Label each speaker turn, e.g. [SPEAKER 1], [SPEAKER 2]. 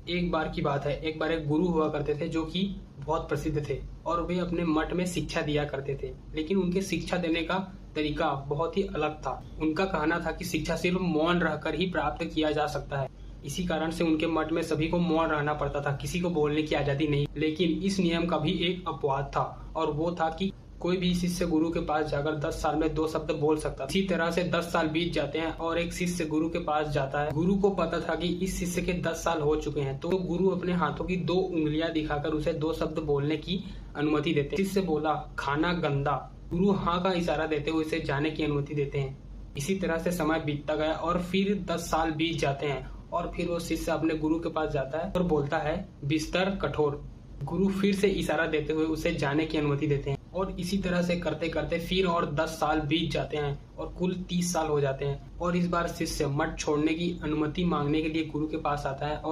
[SPEAKER 1] एक बार की बात है, एक बार एक गुरु हुआ करते थे जो कि बहुत प्रसिद्ध थे और वे अपने मठ में शिक्षा दिया करते थे। लेकिन उनके शिक्षा देने का तरीका बहुत ही अलग था। उनका कहना था कि शिक्षा सिर्फ मौन रहकर ही प्राप्त किया जा सकता है। इसी कारण से उनके मठ में सभी को मौन रहना पड़ता था, किसी को बोलने की आजादी नहीं। लेकिन इस नियम का भी एक अपवाद था और वो था कि कोई भी शिष्य गुरु के पास जाकर 10 साल में 2 शब्द बोल सकता। इसी तरह से 10 साल बीत जाते हैं और एक शिष्य गुरु के पास जाता है। गुरु को पता था कि इस शिष्य के 10 साल हो चुके हैं, तो गुरु अपने हाथों की 2 उंगलियां दिखाकर उसे 2 शब्द बोलने की अनुमति देते हैं। शिष्य बोला खाना गंदा, गुरु हाँ का इशारा देते हुए उसे जाने की अनुमति देते हैं। इसी तरह से समय बीतता गया और फिर 10 साल बीत जाते हैं और फिर वो शिष्य अपने गुरु के पास जाता है और बोलता है बिस्तर कठोर। गुरु फिर से इशारा देते हुए उसे जाने की अनुमति देते हैं और इसी तरह से करते करते फिर और 10 साल बीत जाते हैं और कुल 30 साल हो जाते हैं और इस बार शिष्य मठ छोड़ने की अनुमति मांगने के लिए गुरु के पास आता है और